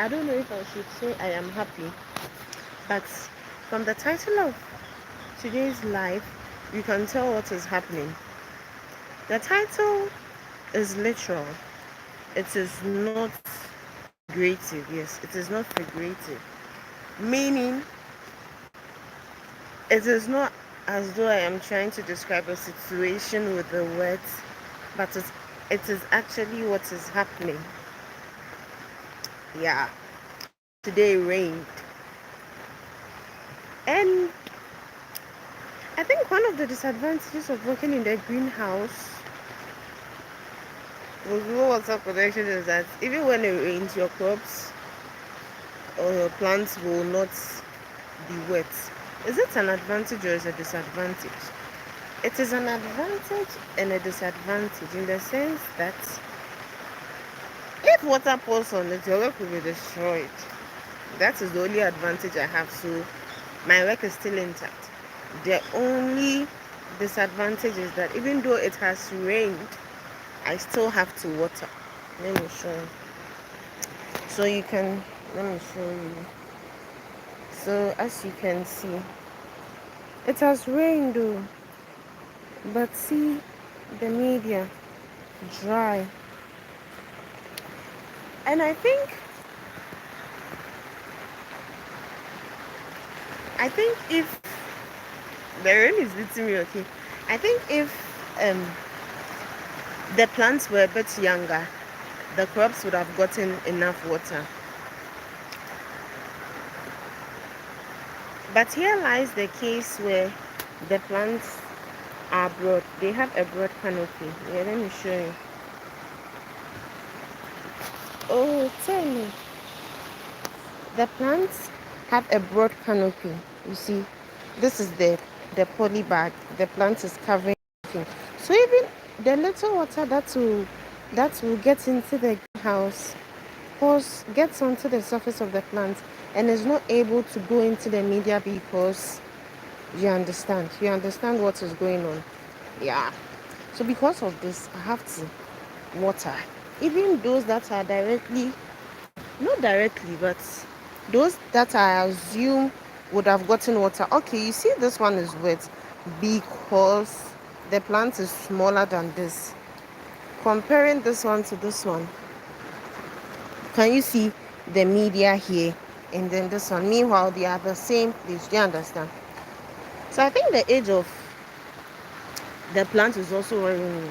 I don't know if I should say I am happy, but from the title of today's live, you can tell what is happening. The title is literal. It is not figurative. Yes, it is not figurative. Meaning, it is not as though I am trying to describe a situation with the words, but it is actually what is happening. Yeah, today rained. And I think one of the disadvantages of working in the greenhouse with low water protection is that even when it rains, your crops or your plants will not be wet. Is it an advantage or is it a disadvantage? It is an advantage and a disadvantage in the sense that if water pours on it, your work will be destroyed. That is the only advantage I have. So my work is still intact. The only disadvantage is that even though it has rained, I still have to water. Let me show you. So you can, let me show you. So as you can see, it has rained though, but see the media dry. And I think if the rain is beating me, okay. I think if um the plants were a bit younger, the crops would have gotten enough water. But here lies the case where the plants are broad. They have a broad canopy. Yeah, let me show you. Oh, tell me. The plants have a broad canopy. You see, this is the poly bag. The plant is covering everything. So even the little water that will get into the greenhouse gets onto the surface of the plant and is not able to go into the media because you understand what is going on. Yeah. So because of this, I have to water. Even those that are directly, not directly, but those that I assume would have gotten water. Okay, you see this one is wet because the plant is smaller than this. Comparing this one to this one, can you see the media here and then this one? Meanwhile, they are the same place. Do you understand? So I think the age of the plant is also worrying me.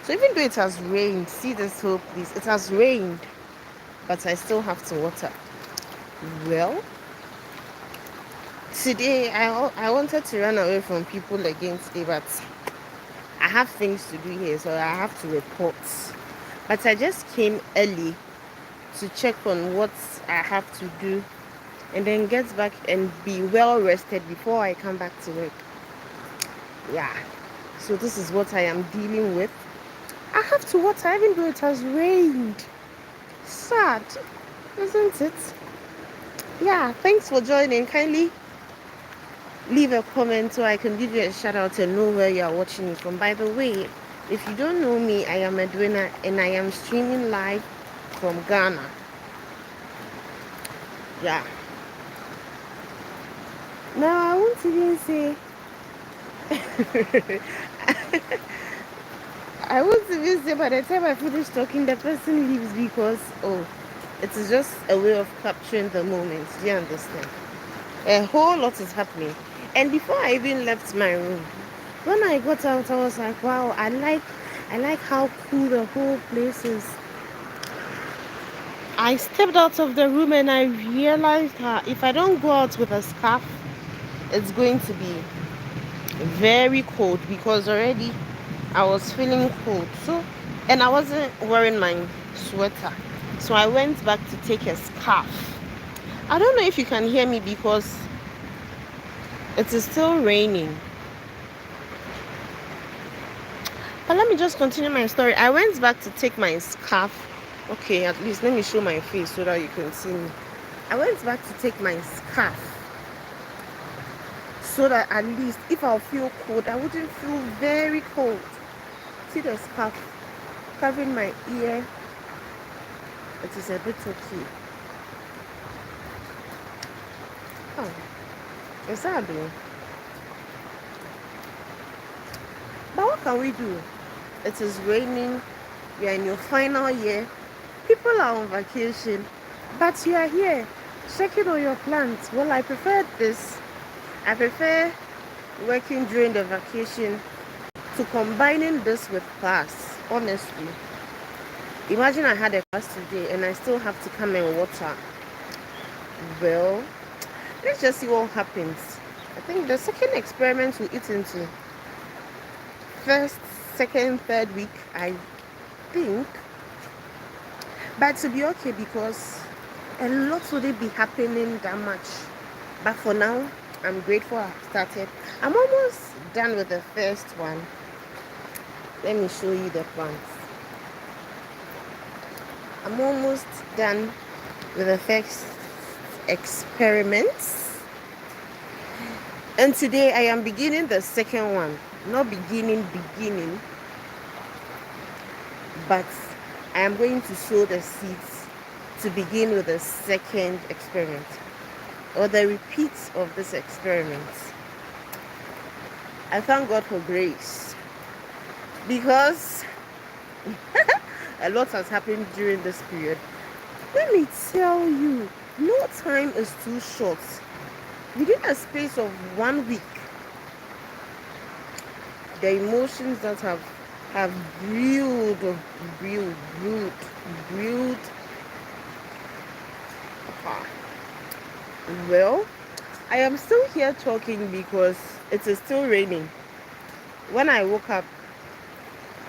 So even though it has rained, see this whole place, it has rained, but I still have to water. Well, today I wanted to run away from people again today, but I have things to do here, so I have to report. But I just came early to check on what I have to do and then get back and be well rested before I come back to work. Yeah. So this is what I am dealing with. I have to water even though it has rained. Sad, isn't it? Yeah, thanks for joining. Kindly leave a comment so I can give you a shout out and know where you are watching me from. By the way, if you don't know me, I am Edwina and I am streaming live from Ghana. Yeah. Now I won't even say I won't even say by the time I finish talking the person leaves because it is just a way of capturing the moment. Do you understand? A whole lot is happening. And before I even left my room, when I got out, I was like, wow, I like how cool the whole place is. I stepped out of the room and I realized that if I don't go out with a scarf, it's going to be very cold because already I was feeling cold. So, and I wasn't wearing my sweater. So I went back to take a scarf. I don't know if you can hear me because it is still raining. But let me just continue my story. I went back to take my scarf. Okay, at least let me show my face so that you can see me. I went back to take my scarf so that at least if I'll feel cold, I wouldn't feel very cold. See the scarf covering my ear. It is a bit okay. Oh, it's sad though. But what can we do? It is raining. You are in your final year. People are on vacation. But you are here checking on your plants. Well, I prefer this. I prefer working during the vacation to combining this with class. Honestly. Imagine I had a class today and I still have to come and water. Well, let's just see what happens. I think the second experiment will eat into first, second, third week, I think. But to be okay because a lot wouldn't be happening that much. But for now, I'm grateful I've started. I'm almost done with the first one. Let me show you the plants. I'm almost done with the first experiments. And today I am beginning the second one. Not beginning, but I am going to sow the seeds to begin with the second experiment or the repeat of this experiment. I thank God for grace because a lot has happened during this period. Let me tell you, no time is too short. Within a space of 1 week, the emotions that have brewed. Well, I am still here talking because it is still raining. When I woke up,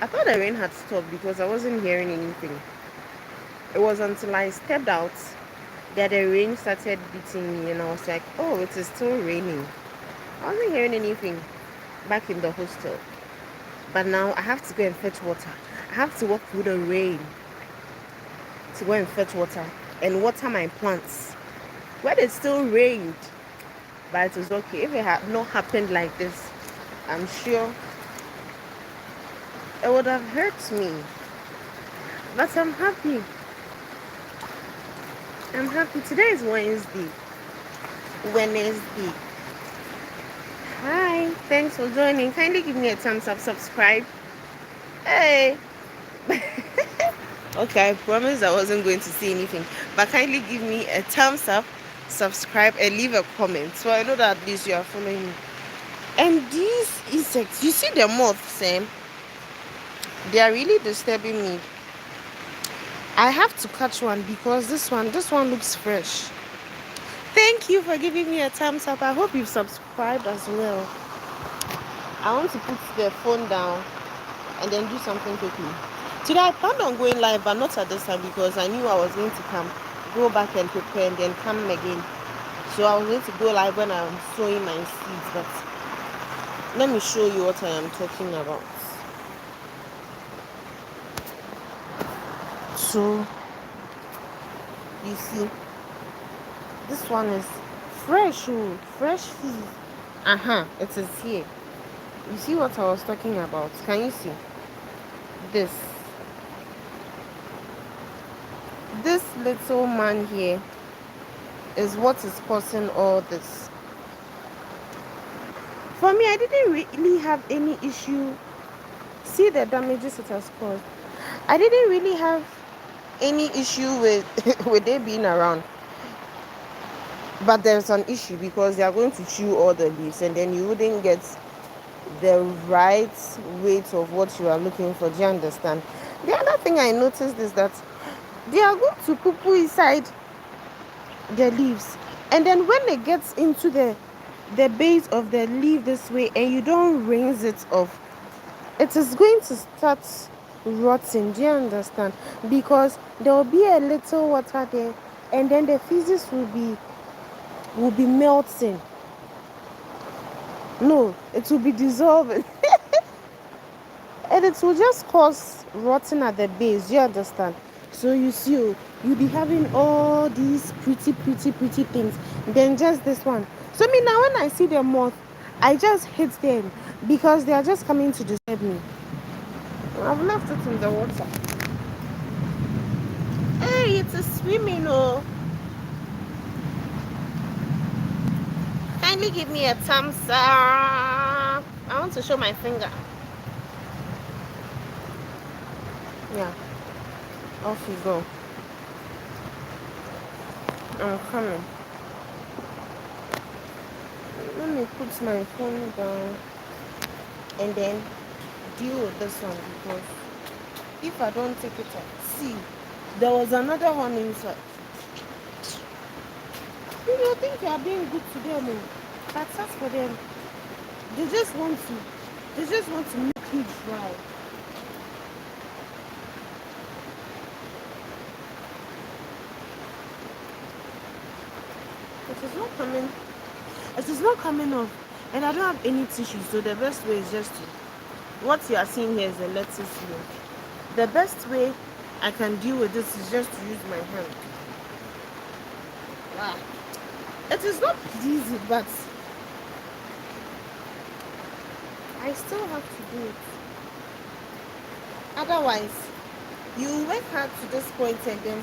I thought the rain had stopped because I wasn't hearing anything. It was until I stepped out that the rain started beating me and I was like, oh, it is still raining. I wasn't hearing anything back in the hostel. But now I have to go and fetch water. I have to walk through the rain to go and fetch water and water my plants. When it still rained, but it was okay. If it had not happened like this, I'm sure it would have hurt me. But I'm happy. I'm happy. Today is Wednesday. Hi, thanks for joining. Kindly give me a thumbs up, subscribe. Hey. Okay, I promised I wasn't going to say anything, but kindly give me a thumbs up, subscribe, and leave a comment so I know that at least you are following me. And these insects, you see the moths, Sam? They are really disturbing me. I have to catch one because this one looks fresh. Thank you for giving me a thumbs up. I hope you've subscribed as well. I want to put the phone down and then do something quickly. Today I planned on going live, but not at this time because I knew I was going to go back and prepare and then come again. So I was going to go live when I'm sowing my seeds, but let me show you what I am talking about. So you see, this one is fresh, fresh seed. It is here. You see what I was talking about? Can you see this? This little man here is what is causing all this. For me, I didn't really have any issue. See the damages it has caused. I didn't really have any issue with with it being around. But there's an issue because they are going to chew all the leaves and then you wouldn't get the right weight of what you are looking for. Do you understand? The other thing I noticed is that they are going to poo inside the leaves, and then when it gets into the base of the leaf this way and you don't rinse it off, it is going to start rotting. Do you understand? Because there will be a little water there and then the feces will be melting. No, it will be dissolving. And it will just cause rotting at the base. Do you understand? So you see, you'll be having all these pretty things. Then just this one. So me now when I see the moth, I just hate them because they are just coming to disturb me. I've left it in the water. Hey, it's a swimming, oh. Kindly give me a thumbs up. I want to show my finger. Yeah, off you go. I'm coming. Let me put my phone down and then deal with this one, because if I don't take it out, see, there was another one inside. You don't think you are being good to them, oh. But as for them, they just want to make you dry. It is not coming off, and I don't have any tissue, so the best way is just to, what you are seeing here is a lettuce leaf. The best way I can deal with this is just to use my hand. Wow. It is not easy, but I still have to do it. Otherwise, you work hard to this point and then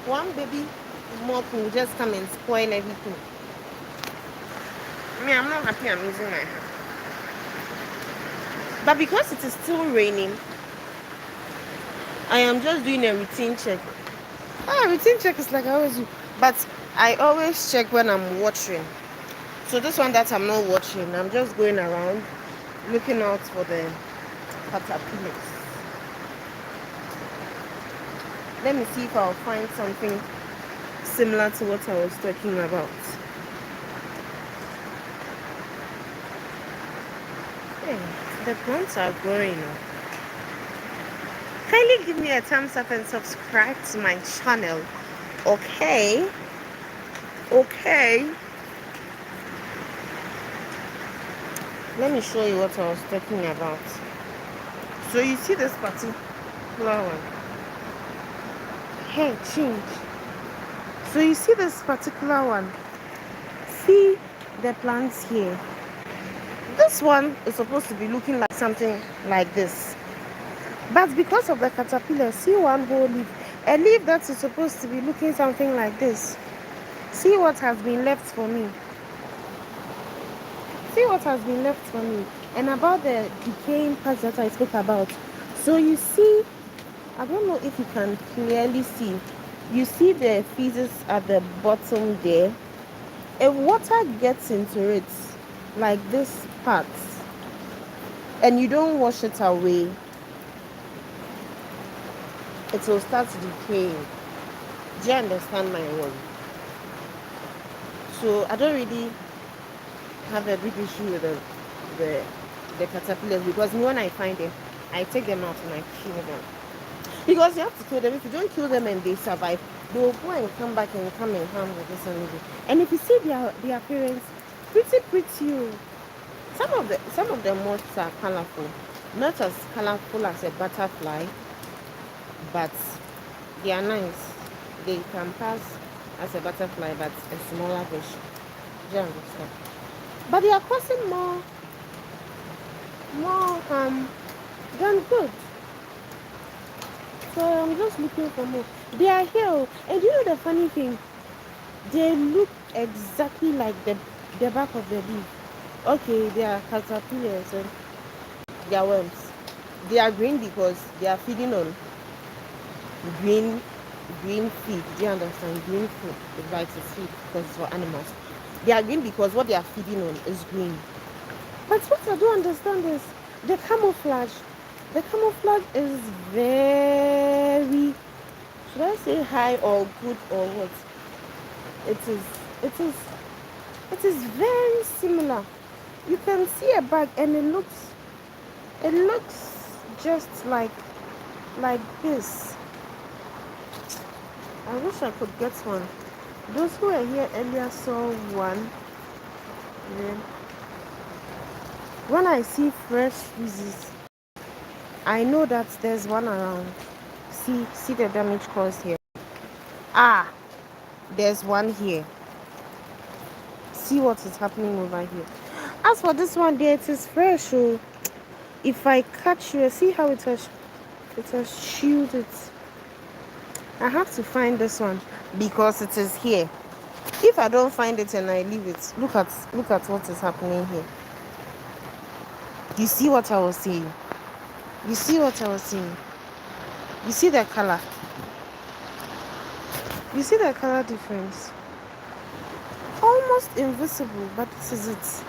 one baby mop will just come and spoil everything. I mean, I'm not happy I'm using my hand. But because it is still raining, I am just doing a routine check. Routine check is like I always do. But I always check when I'm watering. So this one that I'm not watching, I'm just going around looking out for the caterpillars. Let me see if I'll find something similar to what I was talking about. Hey, the plants are growing. Kindly give me a thumbs up and subscribe to my channel. Okay. Let me show you what I was talking about. So you see this particular one. Hey, change. So you see this particular one. See the plants here. This one is supposed to be looking like something like this. But because of the caterpillar, see one whole leaf. A leaf that is supposed to be looking something like this. See what has been left for me. And about the decaying parts that I spoke about. So you see, I don't know if you can clearly see. You see the feces at the bottom there. If water gets into it, like this part, and you don't wash it away, it will start decaying. Do you understand my word? So I don't really have a big issue with the caterpillars, because when I find them, I take them out and I kill them. Because you have to kill them. If you don't kill them and they survive, they will go and come back and come and harm with this and this. And if you see their appearance, pretty. Some of the moths are colorful, not as colorful as a butterfly, but they are nice. They can pass as a butterfly, but a smaller version. Do you understand? But they are causing more harm than good. So I'm just looking for more. They are here, and you know the funny thing? They look exactly like the back of the leaf. Okay, they are caterpillars and they are worms. They are green because they are feeding on green feed. Do you understand? Green food. It's like it's feed because it's for animals. They are green because what they are feeding on is green. But what I don't understand is the camouflage. The camouflage is very, should I say high or good or what? It is very similar. You can see a bag and it looks just like this. I wish I could get one. Those who were here earlier saw one. Yeah. When I see fresh feces, I know that there's one around. See the damage caused here. There's one here. See what is happening over here. As for this one there, it is fresh. So if I catch you, see how it has chewed it. I have to find this one because it is here. If I don't find it and I leave it, look at what is happening here. You see what I was saying? You see what I was saying? You see the color? You see the color difference? Almost invisible, but this is it.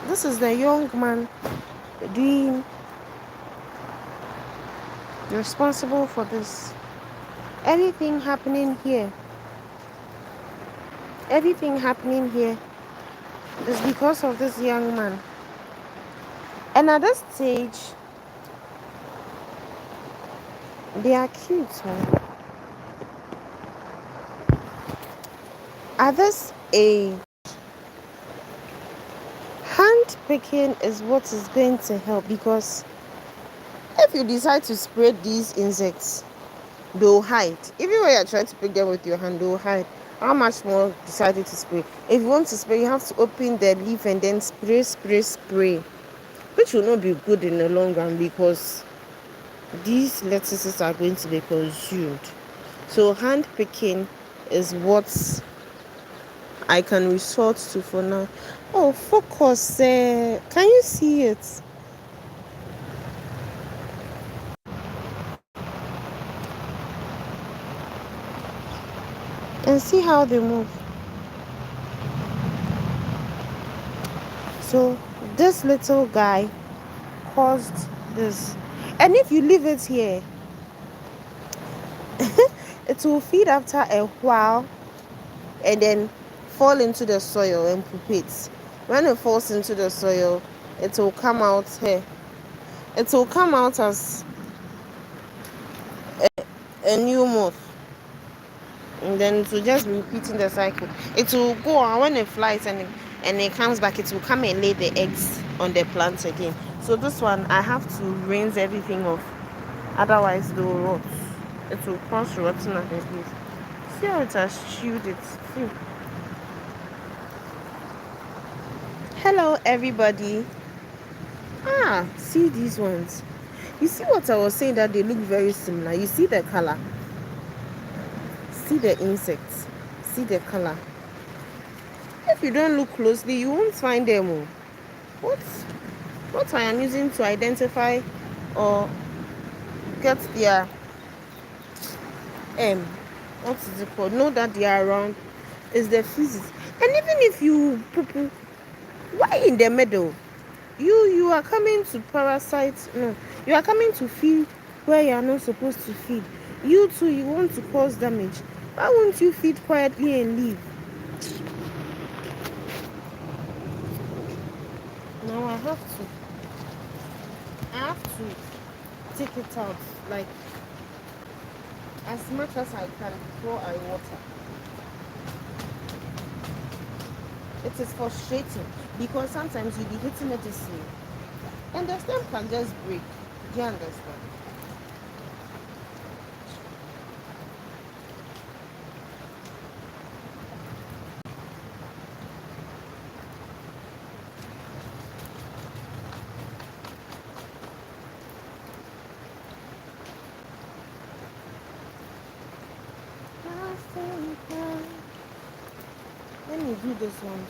This is the young man doing responsible for this. Everything happening here is because of this young man. And at this stage, they are cute, man. At this age, hand picking is what is going to help, because if you decide to spray these insects, they'll hide. Even when you're trying to pick them with your hand, they'll hide. How much more decided to spray? If you want to spray, you have to open the leaf and then spray, which will not be good in the long run, because these lettuces are going to be consumed. So hand picking is what I can resort to for now. Oh, focus. Can you see it? And see how they move. So this little guy caused this. And if you leave it here, it will feed after a while and then fall into the soil and pupate. When it falls into the soil, it will come out here. It will come out as a new moth. And then it will just be repeating the cycle. It will go on when it flies and it comes back, it will come and lay the eggs on the plant again. So this one, I have to rinse everything off. Otherwise, they will rot. It will cause rotting at the base. See how it has chewed it. See. Hello, everybody. See these ones. You see what I was saying, that they look very similar. You see the color. See the insects. See the color. If you don't look closely, you won't find them. What I am using to identify or get their what is it called? Know that they are around is the physics. And even if you poo, why in the middle? You are coming to parasite. No, you are coming to feed where you are not supposed to feed. You too, you want to cause damage. Why won't you feed quietly and leave? Now I have to take it out, like as much as I can before I water. It is frustrating because sometimes you'll be hitting it this way and the stem can just break. Do you understand? Let me do this one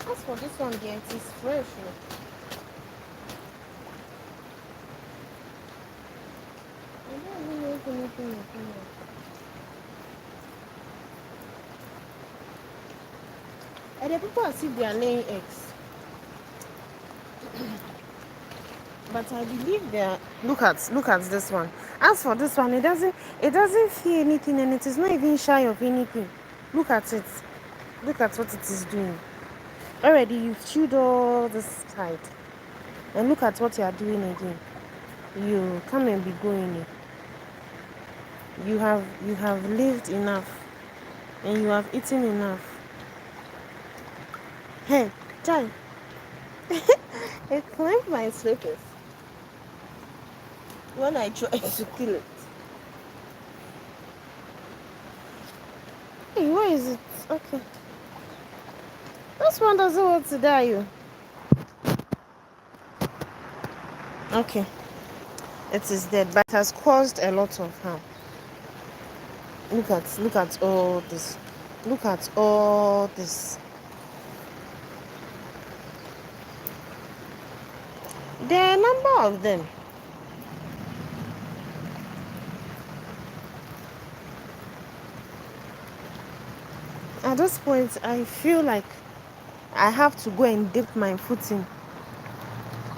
too. As for this one, yeah, it is fresh. I don't even know if anything is in there. And the people are still, they are laying eggs. But I believe they are. Look at this one. As for this one, it doesn't feel anything, and it is not even shy of anything. Look at it. Look at what it is doing. Already you've chewed all this side. And look at what you are doing again. You come and be going. You have lived enough. And you have eaten enough. Hey, Jai. It climbed my slippers when I tried to kill it. Hey, where is it? Okay. This one doesn't want to die, you. Okay. It is dead, but has caused a lot of harm. Look at all this. Look at all this. There are a number of them. At this point, I feel like I have to go and dip my foot in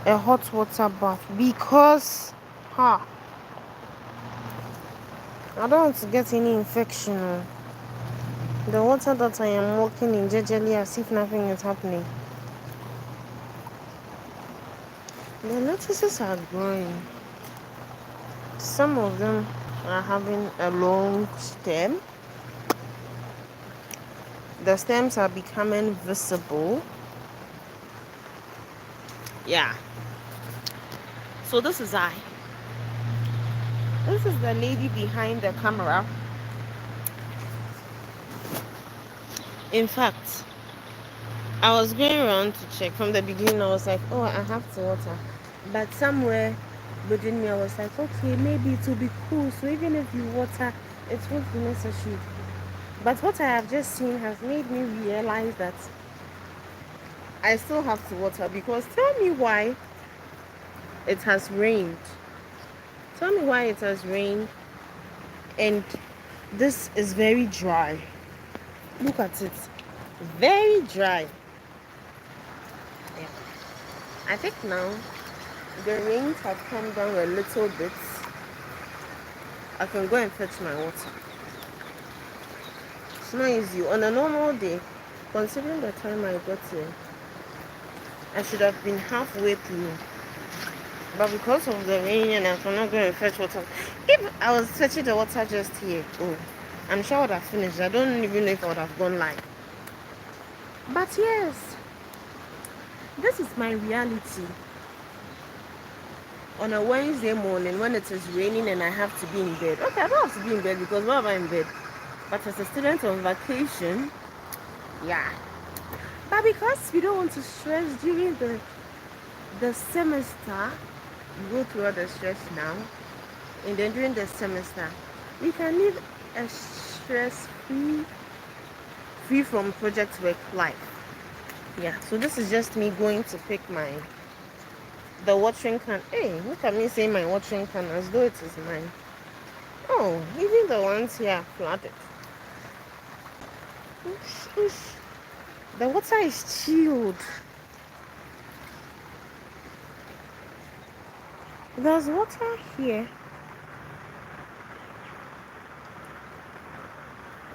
a hot water bath because, I don't want to get any infection. The water that I am walking in jejely as if nothing is happening. The lettuces are growing. Some of them are having a long stem. The stems are becoming visible. Yeah. So this is I. This is the lady behind the camera. In fact, I was going around to check from the beginning. I was like, oh, I have to water. But somewhere within me, I was like, okay, maybe it will be cool. So even if you water, it won't be necessary. But what I have just seen has made me realize that I still have to water, because tell me why it has rained. Tell me why it has rained and this is very dry. Look at it. Very dry. Yeah. I think now the rains have come down a little bit. I can go and fetch my water. It's not easy. On a normal day, considering the time I got here, I should have been halfway through. But because of the rain and I cannot go and fetch water. If I was fetching the water just here, oh, I'm sure I would have finished. I don't even know if I would have gone live. But yes, this is my reality. On a Wednesday morning when it is raining and I have to be in bed. Okay, I don't have to be in bed because why am I in bed? But as a student on vacation, yeah. But because we don't want to stress during the semester, we go through all the stress now, and then during the semester, we can live a stress-free from project work life. Yeah, so this is just me going to pick the watering can. Hey, look at me saying my watering can as though it is mine. Oh, even the ones here are flooded. Oosh, oosh. The water is chilled. There's water here.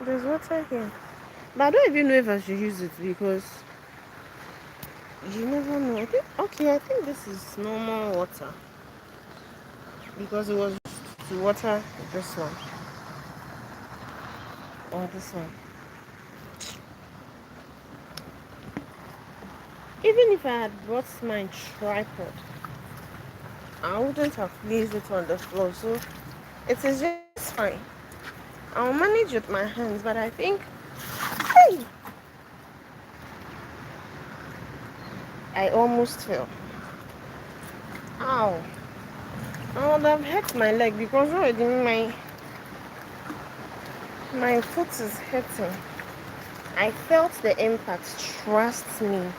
There's water here. But I don't even know if I should use it because you never know. I think this is normal water. Because it was used to water this one. Or this one. Even if I had brought my tripod, I wouldn't have placed it on the floor. So it is just fine. I'll manage with my hands, but I think, hey, I almost fell. Ow. I would have hurt my leg because already my foot is hurting. I felt the impact. Trust me.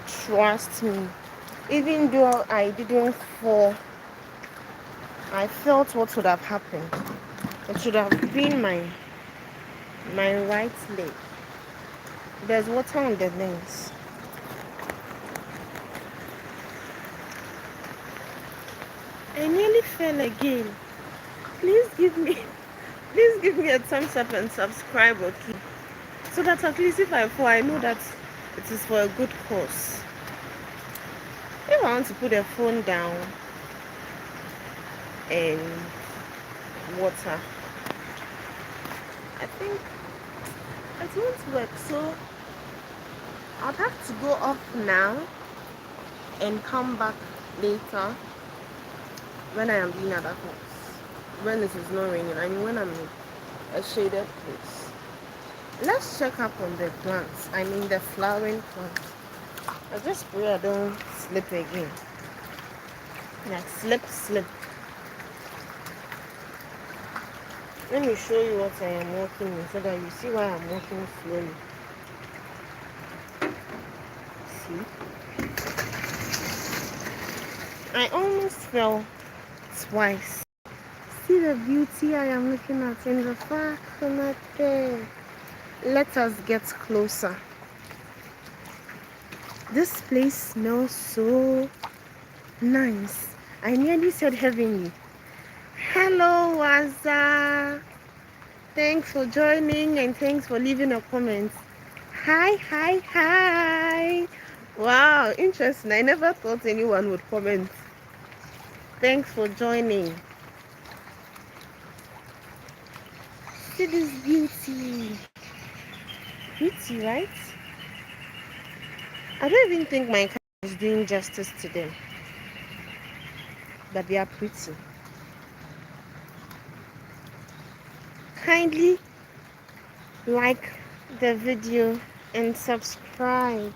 Trust me. Even though I didn't fall, I felt what would have happened. It should have been my right leg. There's water on the lens. I nearly fell again. Please give me a thumbs up and subscribe, okay? So that at least if I fall, I know that it is for a good cause. If I want to put the phone down and water, I think it won't work. So I'll have to go off now and come back later when I am doing other things. When it is not raining, I mean when I'm in a shaded place. Let's check up on the plants. I mean the flowering plants. I just pray I don't slip again. Like slip. Let me show you what I am working with so that you see why I'm working slowly. See? I almost fell twice. See the beauty I am looking at in the far corner there. Let us get closer. This place smells so nice. I nearly said heavenly. Hello, Waza. Thanks for joining and thanks for leaving a comment. Hi, hi, hi. Wow, interesting. I never thought anyone would comment. Thanks for joining. See this beauty. Pretty, right? I don't even think my camera is doing justice to them. But they are pretty. Kindly like the video and subscribe.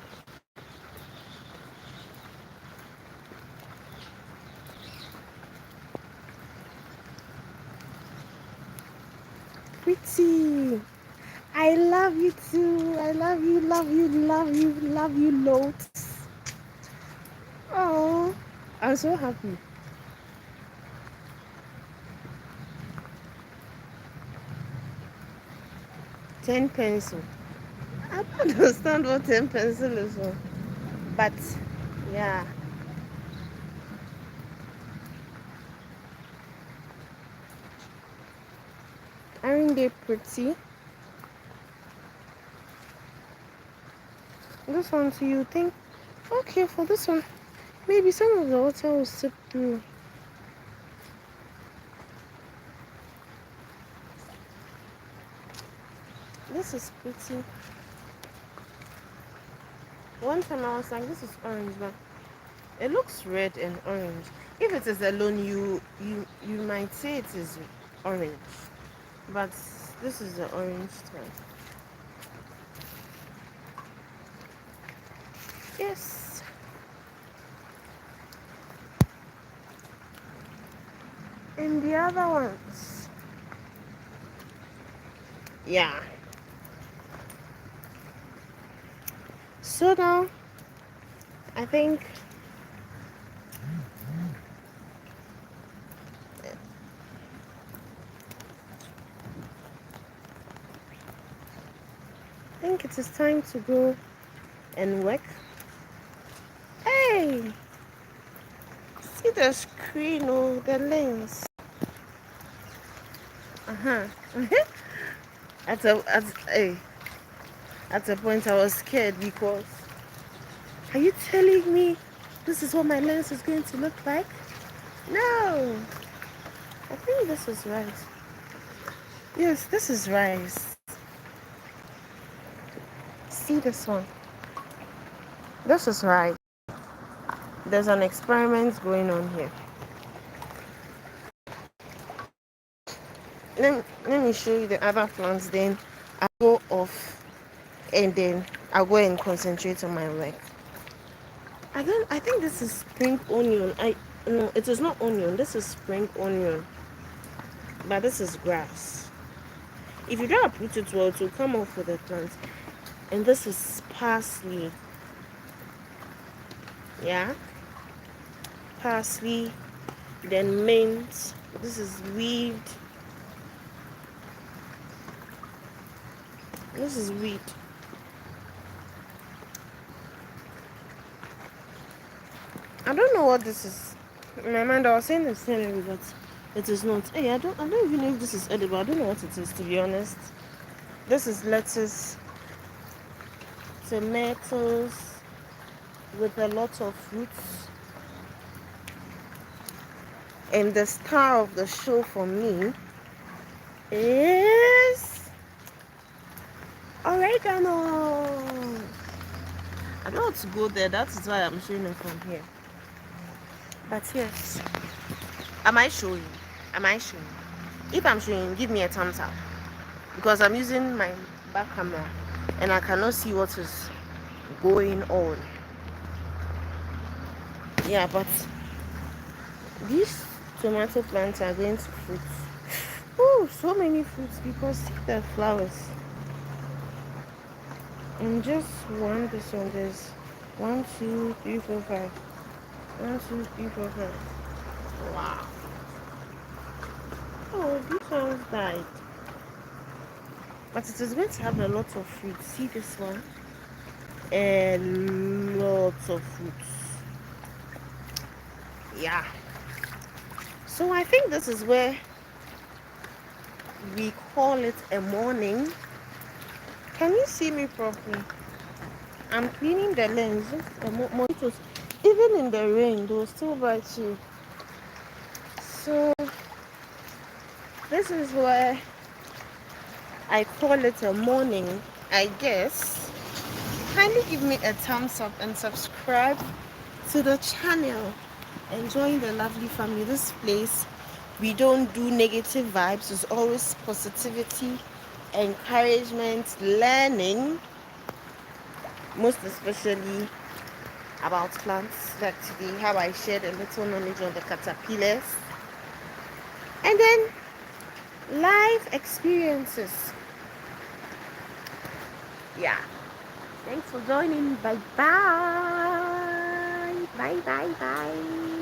Pretty. I love you too. I love you, love you, love you, love you loads. Oh, I'm so happy. 10 pencil. I don't understand what 10 pencil is for. But yeah. Aren't they pretty? This one too, you think, okay, for this one, maybe some of the water will seep through. This is pretty. One time I was like, this is orange, but it looks red and orange. If it is alone, you might say it is orange, but this is the orange type. Yes. And the other ones, yeah. So now, I think it is time to go and work. Hey, see the screen or the lens. At a point I was scared because, are you telling me this is what my lens is going to look like? No, I think this is right. Yes, this is rice. See this one. This is rice. There's an experiment going on here. Let me show you the other plants, then I'll go off and then I'll go and concentrate on my work. I think this is spring onion. No, it is not onion. This is spring onion. But this is grass. If you don't uproot it well, it will come off with the plant. And this is parsley. Yeah. Parsley. Then mint. This is weed. This is wheat. I don't know what this is. In my mind, I was saying it's celery, but it is not. Hey, I don't even know if this is edible. I don't know what it is, to be honest. This is lettuce, tomatoes with a lot of fruits. And the star of the show for me is oregano. I don't want to go there. That is why I'm showing it from here. But yes, am I showing? If I'm showing, give me a thumbs up, because I'm using my back camera and I cannot see what is going on. Yeah, but these tomato plants are going to fruit. Oh, so many fruits because see the flowers. And just one, this one, there's 1, 2, 3, 4, 5. 1, 2, 3, 4, 5. Wow. Oh, these ones died. But it is going to have a lot of fruit. See this one? A lot of fruits. Yeah. So I think this is where we call it a morning. Can you see me properly? I'm cleaning the lens. The mosquitoes, even in the rain, they will still bite you. So this is where I call it a morning, I guess. Kindly give me a thumbs up and subscribe to the channel. Enjoying the lovely family. This place, we don't do negative vibes. It's always positivity, encouragement, learning, most especially about plants. Like today, how I shared a little knowledge on the caterpillars, and then life experiences. Yeah. Thanks for joining. Bye bye. Bye bye bye.